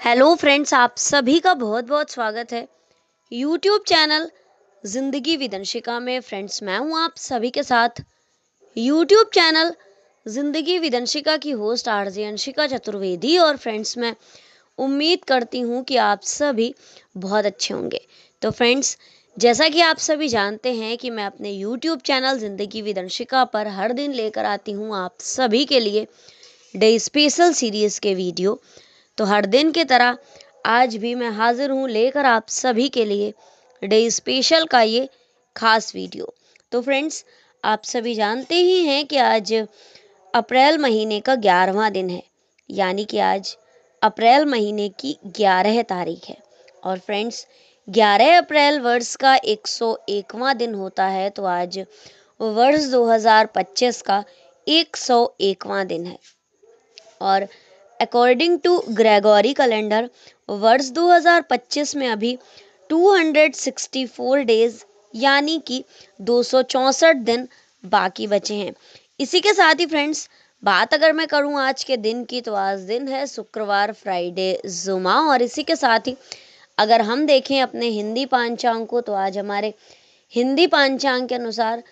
Hello friends, आप सभी का बहुत बहुत स्वागत है यूट्यूब चैनल जिंदगी विद अंशिका में। फ्रेंड्स, मैं हूं आप सभी के साथ यूट्यूब चैनल जिंदगी विद अंशिका की होस्ट आरजे अंशिका चतुर्वेदी। और फ्रेंड्स, मैं उम्मीद करती हूं कि आप सभी बहुत अच्छे होंगे। तो फ्रेंड्स, जैसा कि आप सभी जानते हैं कि मैं अपने यूट्यूब चैनल जिंदगी विद अंशिका पर हर दिन लेकर आती हूं आप सभी के लिए डे स्पेशल सीरीज के वीडियो। तो हर दिन की तरह आज भी मैं हाजिर हूँ लेकर आप सभी के लिए डे स्पेशल का ये खास वीडियो। तो फ्रेंड्स, आप सभी जानते ही हैं कि आज अप्रैल महीने का 11वां दिन है, यानी कि आज अप्रैल महीने की 11 तारीख है। और फ्रेंड्स, 11 अप्रैल वर्ष का 101वां दिन होता है। तो आज वर्ष 2025 का 101वां दिन है। और अकॉर्डिंग टू ग्रेगोरी कैलेंडर वर्ष 2025 में अभी 264 डेज यानी कि 264 दिन बाकी बचे हैं। इसी के साथ ही फ्रेंड्स, बात अगर मैं करूं आज के दिन की, तो आज दिन है शुक्रवार, फ्राइडे, जुमा। और इसी के साथ ही अगर हम देखें अपने हिंदी पांचांग को, तो आज हमारे हिंदी पांचांग के अनुसार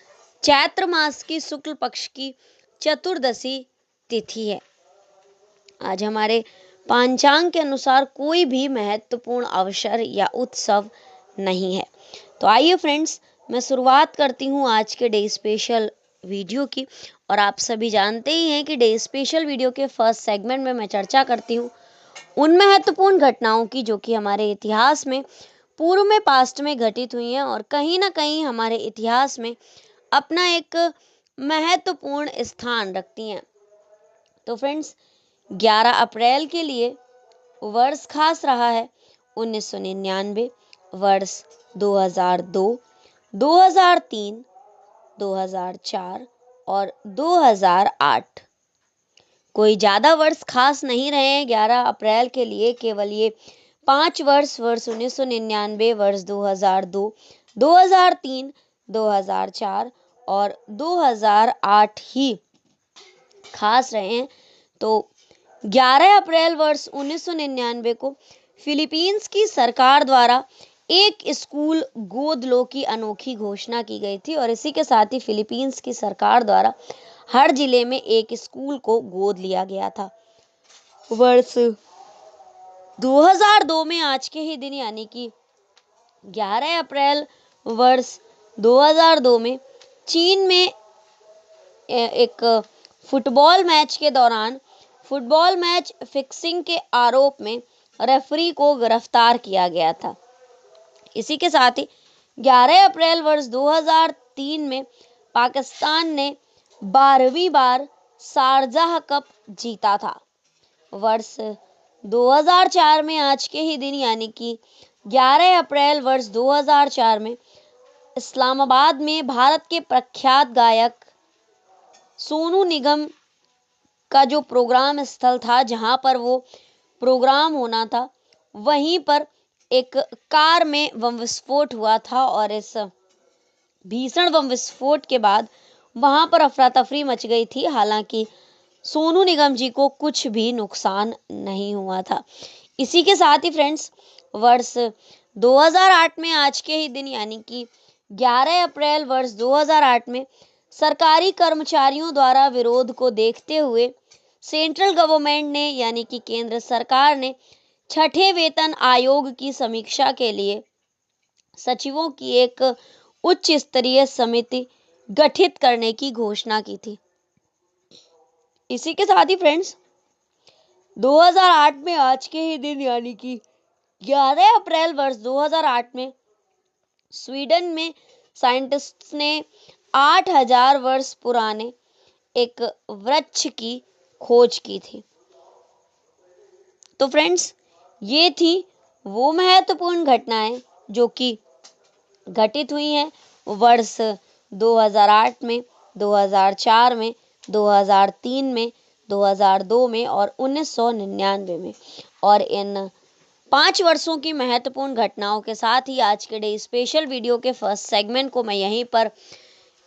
चैत्र मास की शुक्ल पक्ष की चतुर्दशी तिथि है। आज हमारे पांचांग के अनुसार कोई भी महत्वपूर्ण अवसर या उत्सव नहीं है। तो आइए फ्रेंड्स, मैं शुरुआत करती हूँ आज के डे स्पेशल वीडियो की। और आप सभी जानते ही हैं कि डे स्पेशल वीडियो के फर्स्ट सेगमेंट में मैं चर्चा करती हूँ उन महत्वपूर्ण घटनाओं की जो कि हमारे इतिहास में पूर्व में पास्ट में घटित हुई हैं और कहीं ना कहीं हमारे इतिहास में अपना एक महत्वपूर्ण स्थान रखती हैं। तो फ्रेंड्स, 11 अप्रैल के लिए वर्ष खास रहा है 1999, वर्ष 2002, 2003, 2004 और 2008। कोई ज़्यादा वर्ष खास नहीं रहे हैं 11 अप्रैल के लिए, केवल ये 5 वर्ष 1999, वर्ष 2002, 2003, 2004 और 2008 ही खास रहे हैं। तो 11 अप्रैल वर्ष 1999 को फिलीपींस की सरकार द्वारा एक स्कूल गोद लो की अनोखी घोषणा की गई थी। और इसी के साथ ही फिलीपींस की सरकार द्वारा हर जिले में एक स्कूल को गोद लिया गया था। वर्ष 2002 में आज के ही दिन यानी कि 11 अप्रैल वर्ष 2002 में चीन में एक फुटबॉल मैच के दौरान फुटबॉल मैच फिक्सिंग के आरोप में रेफरी को गिरफ्तार किया गया था। इसी के साथ ही 11 अप्रैल वर्ष 2003 में पाकिस्तान ने 12वीं बार शारजाह कप जीता था। वर्ष 2004 में आज के ही दिन यानी कि 11 अप्रैल वर्ष 2004 में इस्लामाबाद में भारत के प्रख्यात गायक सोनू निगम का जो प्रोग्राम स्थल था, जहां पर वो प्रोग्राम होना था, वहीं पर एक कार में बम विस्फोट हुआ था। और इस भीषण बम विस्फोट के बाद वहां पर अफरा तफरी मच गई थी। हालांकि सोनू निगम जी को कुछ भी नुकसान नहीं हुआ था। इसी के साथ ही फ्रेंड्स, वर्ष 2008 में आज के ही दिन यानी कि 11 अप्रैल वर्ष 2008 में सरकारी कर्मचारियों द्वारा विरोध को देखते हुए सेंट्रल गवर्नमेंट ने यानी कि केंद्र सरकार ने छठे वेतन आयोग की समीक्षा के लिए सचिवों की एक उच्च स्तरीय समिति गठित करने की घोषणा की थी। इसी के साथ ही फ्रेंड्स, 2008 में आज के ही दिन यानी कि 11 अप्रैल वर्ष 2008 में स्वीडन में साइंटिस्ट्स ने 8000 वर्ष पुराने एक वृक्ष की खोज की थी। तो फ्रेंड्स, ये थी वो महत्वपूर्ण घटनाएं जो कि घटित हुई हैं वर्ष 2008 में, 2004 में, 2003 में, 2002 में और 1999 में। और इन 5 वर्षों की महत्वपूर्ण घटनाओं के साथ ही आज के डे स्पेशल वीडियो के फर्स्ट सेगमेंट को मैं यहीं पर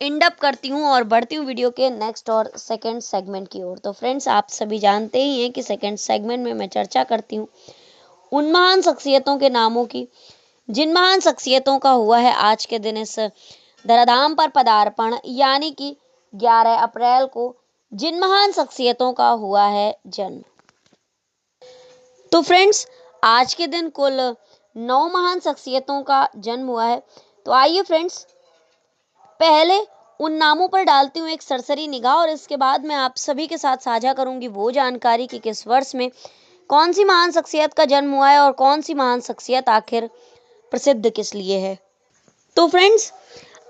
एंड अप करती हूँ और बढ़ती हूँ वीडियो के नेक्स्ट और सेकंड सेगमेंट की ओर। तो फ्रेंड्स, आप सभी जानते ही हैं कि सेकंड सेगमेंट में मैं चर्चा करती हूँ उन महान शख्सियतों के नामों की जिन महान शख्सियतों का हुआ है आज के दिन इस धराधाम पर पदार्पण, यानी कि 11 अप्रैल को जिन महान शख्सियतों का हुआ है जन्म। तो फ्रेंड्स, आज के दिन कुल 9 महान शख्सियतों का जन्म हुआ है। तो आइए फ्रेंड्स, पहले उन नामों पर डालती हूँ एक सरसरी निगाह, और इसके बाद मैं आप सभी के साथ साझा करूंगी वो जानकारी कि किस वर्ष में कौन सी महान शख्सियत का जन्म हुआ है और कौन सी महान शख्सियत आखिर प्रसिद्ध किस लिए है। तो फ्रेंड्स,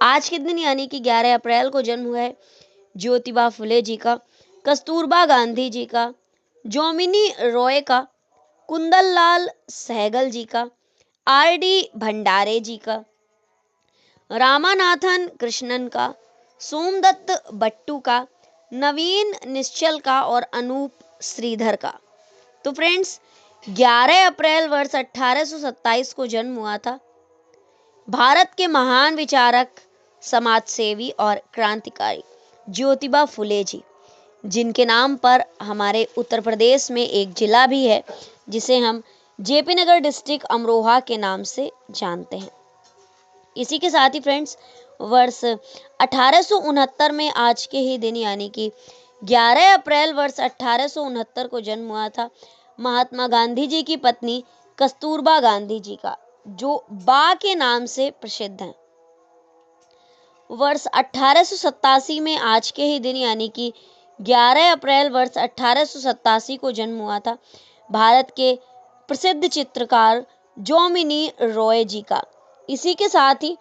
आज के दिन यानी कि 11 अप्रैल को जन्म हुआ है ज्योतिबा फुले जी का, कस्तूरबा गांधी जी का, जोमिनी रॉय का, कुंदन लाल सहगल जी का, आर.डी. भंडारे जी का, रामानाथन कृष्णन का, सोमदत्त बट्टू का, नवीन निश्चल का और अनूप श्रीधर का। तो फ्रेंड्स, 11 अप्रैल वर्ष 1827 को जन्म हुआ था भारत के महान विचारक, समाजसेवी और क्रांतिकारी ज्योतिबा फुले जी, जिनके नाम पर हमारे उत्तर प्रदेश में एक जिला भी है जिसे हम जेपी नगर डिस्ट्रिक्ट अमरोहा के नाम से जानते हैं। इसी के साथ ही फ्रेंड्स, वर्ष 1869 में आज के ही दिन यानी कि 11 अप्रैल वर्ष 1869 को जन्म हुआ था महात्मा गांधी जी की पत्नी कस्तूरबा गांधी जी का, जो बा के नाम से प्रसिद्ध हैं। वर्ष 1887 में आज के ही दिन यानी कि 11 अप्रैल वर्ष 1887 को जन्म हुआ था भारत के प्रसिद्ध चित्रकार जोमिनी रॉय जी का। इसी के साथ ही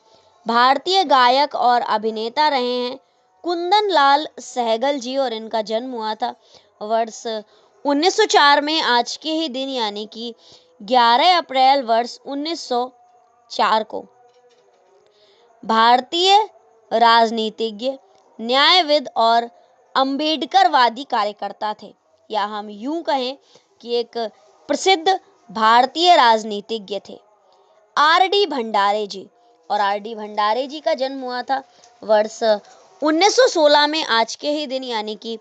भारतीय गायक और अभिनेता रहे हैं कुंदन लाल सहगल जी, और इनका जन्म हुआ था वर्ष 1904 में आज के ही दिन यानी कि 11 अप्रैल वर्ष 1904 को। भारतीय राजनीतिज्ञ, न्यायविद और अम्बेडकरवादी कार्यकर्ता थे, या हम यूं कहें कि एक प्रसिद्ध भारतीय राजनीतिज्ञ थे आर.डी. भंडारे जी, और आर.डी. भंडारे जी का जन्म हुआ था वर्ष 1916 में आज के ही दिन यानी कि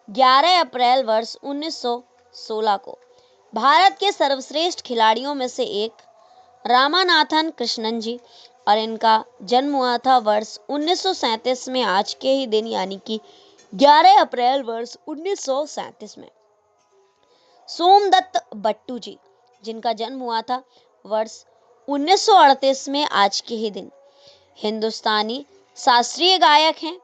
11 अप्रैल वर्ष 1916 को। भारत के सर्वश्रेष्ठ खिलाड़ियों में से एक रामानाथन कृष्णन जी, और इनका जन्म हुआ था वर्ष 1937 में आज के ही दिन यानी कि 11 अप्रैल वर्ष 1937 में। सोमदत्त बट्टू जी, जिनका जन्म हुआ था वर्ष 1938 में आज के ही दिन, हिंदुस्तानी शास्त्रीय गायक हैं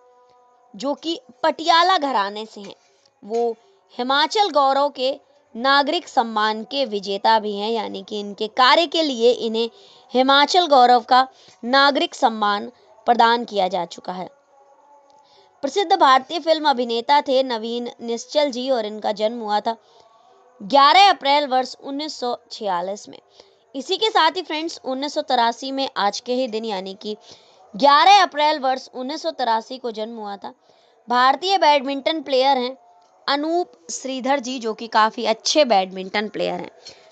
जो कि पटियाला घराने से हैं। वो हिमाचल गौरव के नागरिक सम्मान के विजेता भी हैं, यानी कि इनके कार्य के लिए इन्हें हिमाचल गौरव का नागरिक सम्मान प्रदान किया जा चुका है। प्रसिद्ध भारतीय फिल्म अभिनेता थे नवीन निश्चल जी, और इनका जन्म हुआ था 11 अप्रैल वर्ष 1946 में। इसी के साथ ही फ्रेंड्स, 1983 में आज के ही दिन यानी कि 11 अप्रैल वर्ष 1983 को जन्म हुआ था भारतीय बैडमिंटन प्लेयर हैं अनूप श्रीधर जी, जो कि काफ़ी अच्छे बैडमिंटन प्लेयर हैं।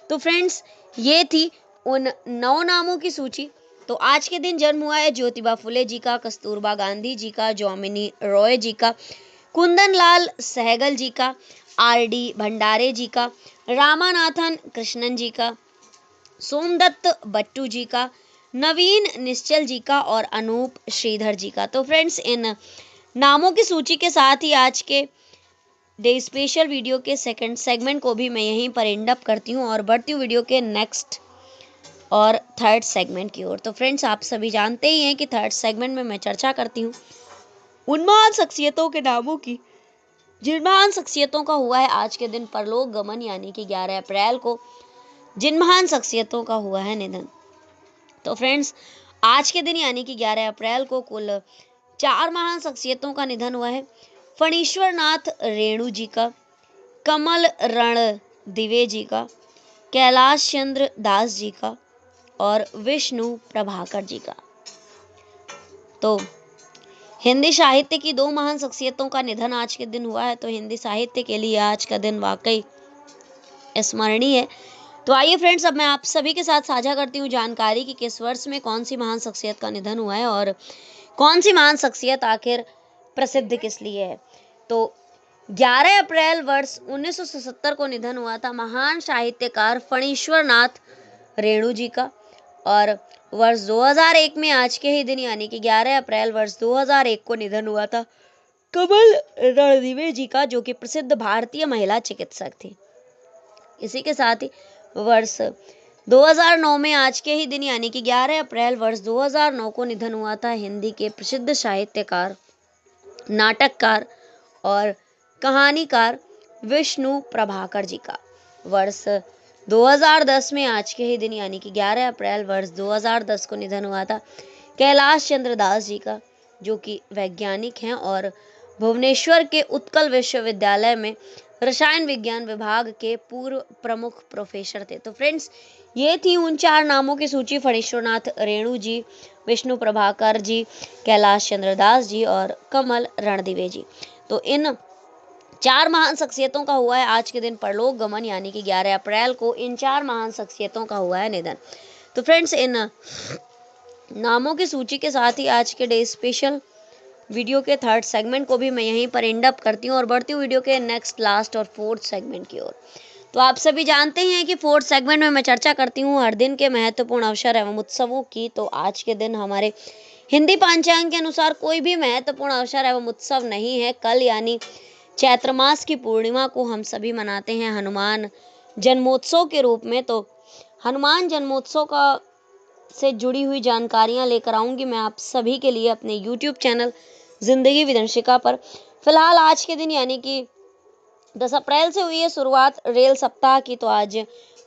तो फ्रेंड्स, ये थी उन 9 नामों की सूची। तो आज के दिन जन्म हुआ है ज्योतिबा फुले जी का, कस्तूरबा गांधी जी का, जोमिनी रॉय जी का, कुंदन लाल सहगल जी का, आर.डी. भंडारे जी का, रामानाथन कृष्णन जी का, सोमदत्त बट्टू जी का, नवीन निश्चल जी का और अनूप श्रीधर जी का। तो फ्रेंड्स, इन नामों की सूची के साथ ही आज के डे स्पेशल वीडियो के सेकंड सेगमेंट को भी मैं यहीं पर एंड अप करती हूँ और बढ़ती हूँ वीडियो के नेक्स्ट और थर्ड सेगमेंट की ओर। तो फ्रेंड्स, आप सभी जानते ही हैं कि थर्ड सेगमेंट में मैं चर्चा करती हूँ उन महान शख्सियतों के नामों की जिन महान शख्सियतों का हुआ है आज के दिन परलोक गमन, यानी कि 11 अप्रैल को जिन महान शख्सियतों का हुआ है निधन। तो फ्रेंड्स, आज के दिन यानी कि 11 अप्रैल को कुल 4 महान शख्सियतों का निधन हुआ है। फणीश्वर नाथ रेणु जी का, कमल रणदिवे जी का, कैलाश चंद्र दास जी का और विष्णु प्रभाकर जी का। तो हिंदी साहित्य की 2 महान शख्सियतों का निधन आज के दिन हुआ है, तो हिंदी साहित्य के लिए आज का दिन वाकई स्मरणीय है। तो आइए फ्रेंड्स, अब मैं आप सभी के साथ साझा करती हूँ जानकारी कि किस वर्ष में कौन सी महान शख्सियत का निधन हुआ है और कौन सी महान शख्सियत आखिर प्रसिद्ध किस लिए है। तो 11 अप्रैल वर्ष 1977 को निधन हुआ था महान साहित्यकार फणीश्वर नाथ रेणु जी का। और वर्ष 2001 में आज के ही दिन यानी कि 11 अप्रैल वर्ष 2001 को निधन हुआ था कमल रणदीवे जी का, जो कि प्रसिद्ध भारतीय महिला चिकित्सक थी। इसी के साथ ही वर्ष 2009 में आज के ही दिन यानी कि 11 अप्रैल वर्ष 2009 को निधन हुआ था हिंदी के प्रसिद्ध साहित्यकार, नाटककार और कहानीकार विष्णु प्रभाकर जी का। वर्ष 2010 में आज के ही दिन यानी कि 11 अप्रैल वर्ष 2010 को निधन हुआ था कैलाश चंद्र दास जी का, जो कि वैज्ञानिक हैं और भुवनेश्वर के उत्कल विश्वविद्यालय में रसायन विज्ञान विभाग के पूर्व प्रमुख प्रोफेसर थे। तो फ्रेंड्स, ये थी उन 4 नामों की सूची, फणीश्वरनाथ रेणु जी, विष्णु प्रभाकर जी, कैलाश चंद्र दास जी और कमल रणदीवे जी। तो इन 4 महान शख्सियतों का हुआ है आज के दिन परलोक गमन, यानी कि 11 अप्रैल को इन 4 महान शख्सियतों का हुआ है निधन। तो फ्रेंड्स, इन नामों की सूची के साथ ही आज के डे स्पेशल वीडियो के 3rd सेगमेंट को भी मैं यहीं पर एंड अप करती हूँ और बढ़ती हूँ वीडियो के नेक्स्ट, लास्ट और 4th सेगमेंट की ओर। तो आप सभी जानते हैं कि 4th सेगमेंट में मैं चर्चा करती हूँ हर दिन के महत्वपूर्ण अवसर एवं उत्सवों की। तो आज के दिन हमारे हिंदी पंचांग के अनुसार कोई भी महत्वपूर्ण अवसर एवं उत्सव नहीं है। कल यानी चैत्र मास की पूर्णिमा को हम सभी मनाते हैं हनुमान जन्मोत्सव के रूप में। तो हनुमान जन्मोत्सव का से जुड़ी हुई जानकारियां लेकर आऊंगी मैं आप सभी के लिए अपने YouTube चैनल जिंदगी विदंशिका पर। फिलहाल आज के दिन यानी कि 10 अप्रैल से हुई है शुरुआत रेल सप्ताह की, तो आज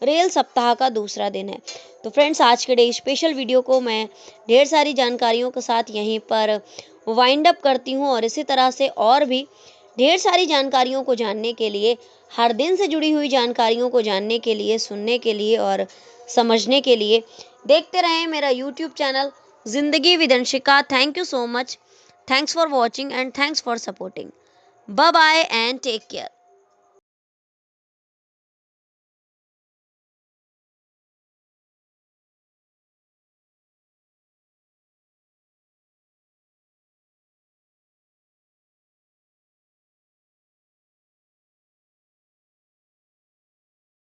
रेल सप्ताह का दूसरा दिन है। तो फ्रेंड्स, आज के डे स्पेशल वीडियो को मैं ढेर सारी जानकारियों के साथ यहीं पर वाइंड अप करती हूँ और इसी तरह से और भी ढेर सारी जानकारियों को जानने के लिए, हर दिन से जुड़ी हुई जानकारियों को जानने के लिए, सुनने के लिए और समझने के लिए देखते रहें मेरा YouTube चैनल जिंदगी विदंशिका। Thank you so much, thanks for watching and thanks for supporting. Bye bye and take care.